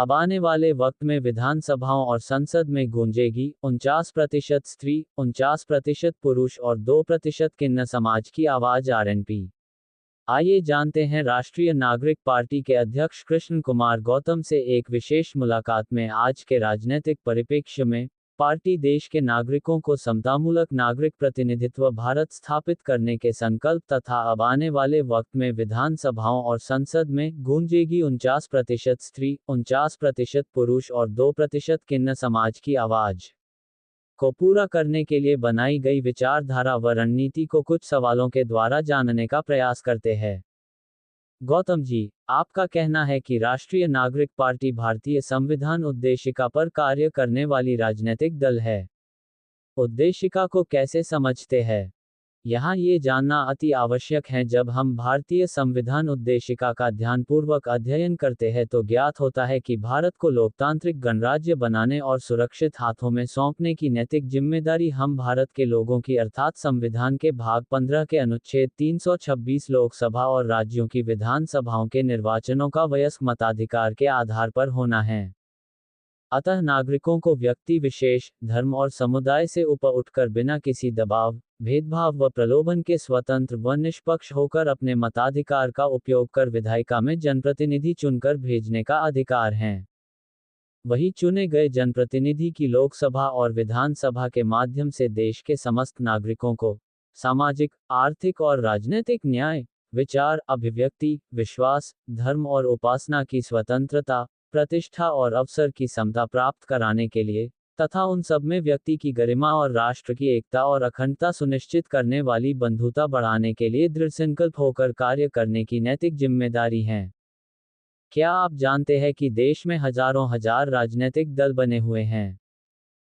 अब आने वाले वक्त में विधानसभाओं और संसद में गूंजेगी 49% स्त्री, 49% पुरुष और 2% किन्नर समाज की आवाज आरएनपी। आइए जानते हैं राष्ट्रीय नागरिक पार्टी के अध्यक्ष कृष्ण कुमार गौतम से एक विशेष मुलाकात में आज के राजनीतिक परिप्रेक्ष्य में पार्टी देश के नागरिकों को समतामूलक नागरिक प्रतिनिधित्व भारत स्थापित करने के संकल्प तथा अब आने वाले वक्त में विधानसभाओं और संसद में गूंजेगी 49% स्त्री, 49% पुरुष और 2% किन्नर समाज की आवाज को पूरा करने के लिए बनाई गई विचारधारा व रणनीति को कुछ सवालों के द्वारा जानने का प्रयास करते हैं। गौतम जी, आपका कहना है कि राष्ट्रीय नागरिक पार्टी भारतीय संविधान उद्देशिका पर कार्य करने वाली राजनीतिक दल है। उद्देशिका को कैसे समझते हैं? यहाँ ये जानना अति आवश्यक है। जब हम भारतीय संविधान उद्देशिका का ध्यानपूर्वक अध्ययन करते हैं तो ज्ञात होता है कि भारत को लोकतांत्रिक गणराज्य बनाने और सुरक्षित हाथों में सौंपने की नैतिक जिम्मेदारी हम भारत के लोगों की अर्थात संविधान के भाग 15 के अनुच्छेद 326 लोकसभा और राज्यों की विधानसभाओं के निर्वाचनों का वयस्क मताधिकार के आधार पर होना है। अतः नागरिकों को व्यक्ति विशेष, धर्म और समुदाय से ऊपर उठकर बिना किसी दबाव, भेदभाव व प्रलोभन के स्वतंत्र व निष्पक्ष होकर अपने मताधिकार का उपयोग कर विधायिका में जनप्रतिनिधि चुनकर भेजने का अधिकार है। वही चुने गए जनप्रतिनिधि की लोकसभा और विधानसभा के माध्यम से देश के समस्त नागरिकों को सामाजिक, आर्थिक और राजनीतिक न्याय, विचार, अभिव्यक्ति, विश्वास, धर्म और उपासना की स्वतंत्रता, प्रतिष्ठा और अवसर की समता प्राप्त कराने के लिए तथा उन सब में व्यक्ति की गरिमा और राष्ट्र की एकता और अखंडता सुनिश्चित करने वाली बंधुता बढ़ाने के लिए दृढ़ संकल्प होकर कार्य करने की नैतिक जिम्मेदारी है। क्या आप जानते हैं कि देश में हजारों हजार राजनीतिक दल बने हुए हैं?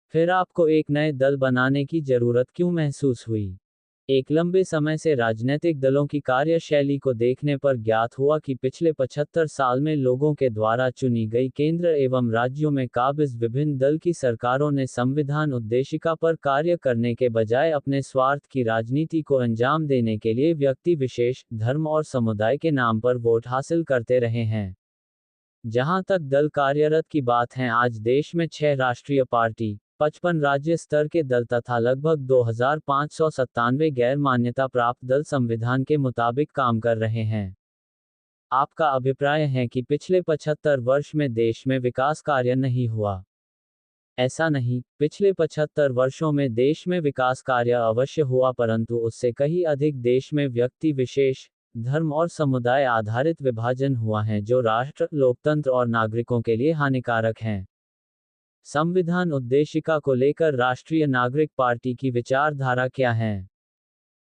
फिर आपको एक नए दल बनाने की जरूरत क्यों महसूस हुई? एक लंबे समय से राजनीतिक दलों की कार्यशैली को देखने पर ज्ञात हुआ कि पिछले 75 साल में लोगों के द्वारा चुनी गई केंद्र एवं राज्यों में काबिज विभिन्न दल की सरकारों ने संविधान उद्देशिका पर कार्य करने के बजाय अपने स्वार्थ की राजनीति को अंजाम देने के लिए व्यक्ति विशेष, धर्म और समुदाय के नाम पर वोट हासिल करते रहे हैं। जहां तक दल कार्यरत की बात है, आज देश में 6 राष्ट्रीय पार्टी, 55 राज्य स्तर के दल तथा लगभग 2597 गैर मान्यता प्राप्त दल संविधान के मुताबिक काम कर रहे हैं। आपका अभिप्राय है कि पिछले 75 वर्ष में देश में विकास कार्य नहीं हुआ? ऐसा नहीं, पिछले 75 वर्षों में देश में विकास कार्य अवश्य हुआ, परंतु उससे कहीं अधिक देश में व्यक्ति विशेष, धर्म और समुदाय आधारित विभाजन हुआ है जो राष्ट्र, लोकतंत्र और नागरिकों के लिए हानिकारक हैं। संविधान उद्देशिका को लेकर राष्ट्रीय नागरिक पार्टी की विचारधारा क्या है?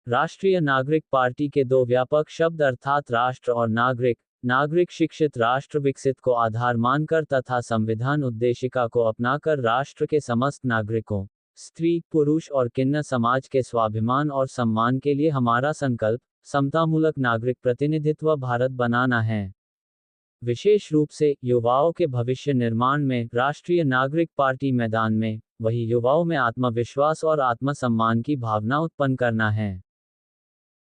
राष्ट्रीय नागरिक पार्टी के दो व्यापक शब्द अर्थात राष्ट्र और नागरिक, नागरिक शिक्षित राष्ट्र विकसित को आधार मानकर तथा संविधान उद्देशिका को अपनाकर राष्ट्र के समस्त नागरिकों, स्त्री, पुरुष और किन्नर समाज के स्वाभिमान और सम्मान के लिए हमारा संकल्प समतामूलक नागरिक प्रतिनिधित्व भारत बनाना है। विशेष रूप से युवाओं के भविष्य निर्माण में राष्ट्रीय नागरिक पार्टी मैदान में वही युवाओं में आत्मविश्वास और आत्मसम्मान की भावना उत्पन्न करना है।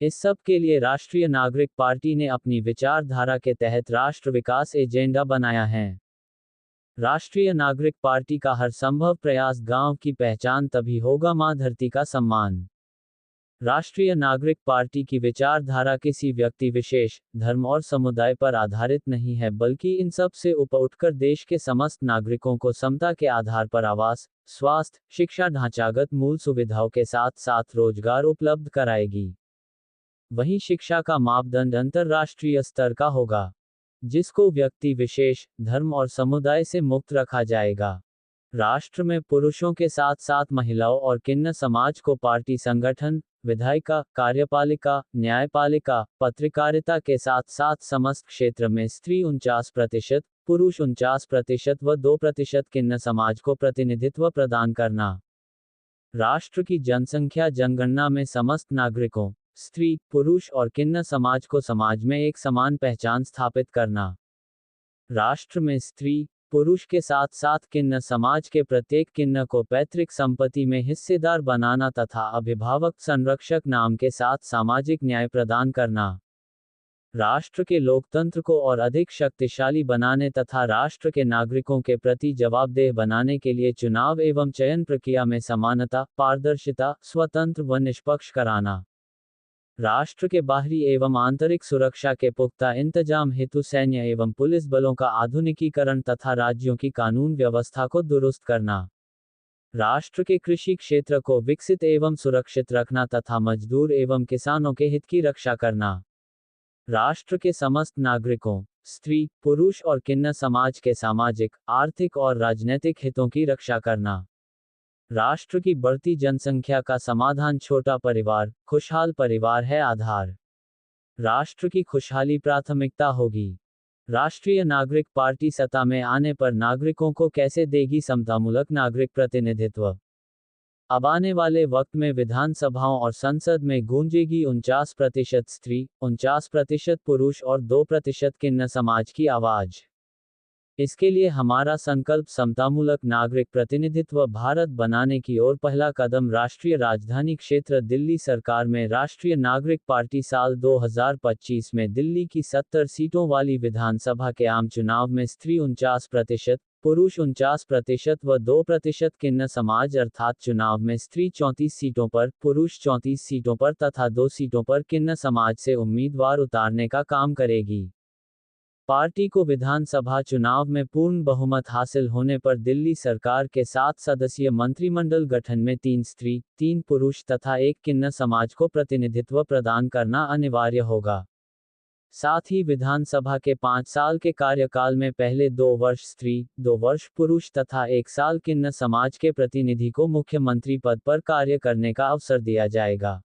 इस सब के लिए राष्ट्रीय नागरिक पार्टी ने अपनी विचारधारा के तहत राष्ट्र विकास एजेंडा बनाया है। राष्ट्रीय नागरिक पार्टी का हर संभव प्रयास गांव की पहचान तभी होगा मां धरती का सम्मान। राष्ट्रीय नागरिक पार्टी की विचारधारा किसी व्यक्ति विशेष, धर्म और समुदाय पर आधारित नहीं है, बल्कि इन सब से ऊपर उठकर देश के समस्त नागरिकों को समता के आधार पर आवास, स्वास्थ्य, शिक्षा, ढांचागत मूल सुविधाओं के साथ साथ रोजगार उपलब्ध कराएगी। वहीं शिक्षा का मापदंड अंतर्राष्ट्रीय स्तर का होगा, जिसको व्यक्ति विशेष, धर्म और समुदाय से मुक्त रखा जाएगा। राष्ट्र में पुरुषों के साथ साथ महिलाओं और किन्नर समाज को पार्टी संगठन, विधायिका, कार्यपालिका, न्यायपालिका, पत्रकारिता के साथ साथ समस्त क्षेत्र में स्त्री 49%, पुरुष 49% व 2% किन्नर समाज को प्रतिनिधित्व प्रदान करना। राष्ट्र की जनसंख्या जनगणना में समस्त नागरिकों, स्त्री, पुरुष और किन्नर समाज को समाज में एक समान पहचान स्थापित करना। राष्ट्र में स्त्री, पुरुष के साथ साथ किन्नर समाज के प्रत्येक किन्नर को पैतृक संपत्ति में हिस्सेदार बनाना तथा अभिभावक संरक्षक नाम के साथ सामाजिक न्याय प्रदान करना। राष्ट्र के लोकतंत्र को और अधिक शक्तिशाली बनाने तथा राष्ट्र के नागरिकों के प्रति जवाबदेह बनाने के लिए चुनाव एवं चयन प्रक्रिया में समानता, पारदर्शिता, स्वतंत्र व निष्पक्ष कराना। राष्ट्र के बाहरी एवं आंतरिक सुरक्षा के पुख्ता इंतजाम हेतु सैन्य एवं पुलिस बलों का आधुनिकीकरण तथा राज्यों की कानून व्यवस्था को दुरुस्त करना। राष्ट्र के कृषि क्षेत्र को विकसित एवं सुरक्षित रखना तथा मजदूर एवं किसानों के हित की रक्षा करना। राष्ट्र के समस्त नागरिकों, स्त्री, पुरुष और किन्नर समाज के सामाजिक, आर्थिक और राजनैतिक हितों की रक्षा करना। राष्ट्र की बढ़ती जनसंख्या का समाधान छोटा परिवार, खुशहाल परिवार है आधार। राष्ट्र की खुशहाली प्राथमिकता होगी। राष्ट्रीय नागरिक पार्टी सत्ता में आने पर नागरिकों को कैसे देगी समतामूलक नागरिक प्रतिनिधित्व। अब आने वाले वक्त में विधानसभाओं और संसद में गूंजेगी 49% स्त्री, 49% पुरुष और 2% किन्नर समाज की आवाज। इसके लिए हमारा संकल्प समतामूलक नागरिक प्रतिनिधित्व भारत बनाने की ओर पहला कदम। राष्ट्रीय राजधानी क्षेत्र दिल्ली सरकार में राष्ट्रीय नागरिक पार्टी साल 2025 में दिल्ली की 70 सीटों वाली विधानसभा के आम चुनाव में स्त्री 49%, पुरुष 49% व 2% किन्नर समाज अर्थात चुनाव में स्त्री 34 सीटों पर, पुरुष 34 सीटों पर तथा 2 सीटों पर किन्नर समाज से उम्मीदवार उतारने का काम करेगी। पार्टी को विधानसभा चुनाव में पूर्ण बहुमत हासिल होने पर दिल्ली सरकार के 7 सदस्यीय मंत्रिमंडल गठन में 3 स्त्री, 3 पुरुष तथा 1 किन्नर समाज को प्रतिनिधित्व प्रदान करना अनिवार्य होगा। साथ ही विधानसभा के 5 साल के कार्यकाल में पहले 2 वर्ष स्त्री, 2 वर्ष पुरुष तथा 1 साल किन्नर समाज के प्रतिनिधि को मुख्यमंत्री पद पर कार्य करने का अवसर दिया जाएगा।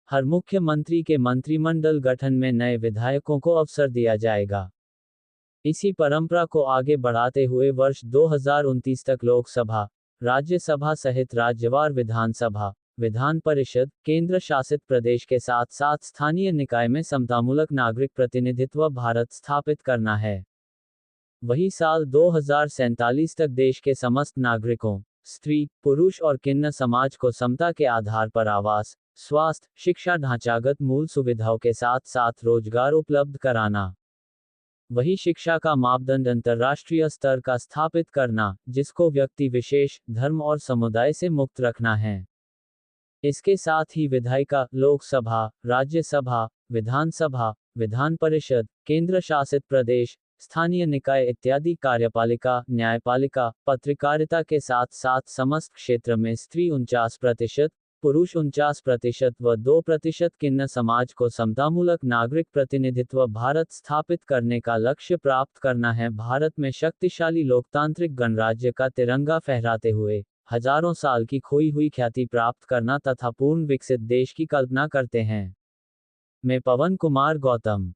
हर मुख्यमंत्री के मंत्रिमंडल गठन में नए विधायकों को अवसर दिया जाएगा। इसी परंपरा को आगे बढ़ाते हुए वर्ष 2029 तक लोकसभा, राज्यसभा सहित राज्यवार विधानसभा, विधान परिषद, केंद्र शासित प्रदेश के साथ साथ स्थानीय निकाय में समतामूलक नागरिक प्रतिनिधित्व भारत स्थापित करना है। वही साल 2047 तक देश के समस्त नागरिकों, स्त्री, पुरुष और किन्नर समाज को समता के आधार पर आवास, स्वास्थ्य, शिक्षा ढांचागत मूल सुविधाओं के साथ साथ रोजगार उपलब्ध कराना। वही शिक्षा का मापदंड अंतर्राष्ट्रीय स्तर का स्थापित करना, जिसको व्यक्ति विशेष, धर्म और समुदाय से मुक्त रखना है। इसके साथ ही विधायिका, लोकसभा, राज्यसभा, विधानसभा, विधान परिषद, केंद्र शासित प्रदेश, स्थानीय निकाय इत्यादि कार्यपालिका, न्यायपालिका, पत्रकारिता के साथ साथ समस्त क्षेत्र में स्त्री 49%, पुरुष 49% व 2% किन्नर समाज को समतामूलक नागरिक प्रतिनिधित्व भारत स्थापित करने का लक्ष्य प्राप्त करना है। भारत में शक्तिशाली लोकतांत्रिक गणराज्य का तिरंगा फहराते हुए हजारों साल की खोई हुई ख्याति प्राप्त करना तथा पूर्ण विकसित देश की कल्पना करते हैं। मैं पवन कुमार गौतम।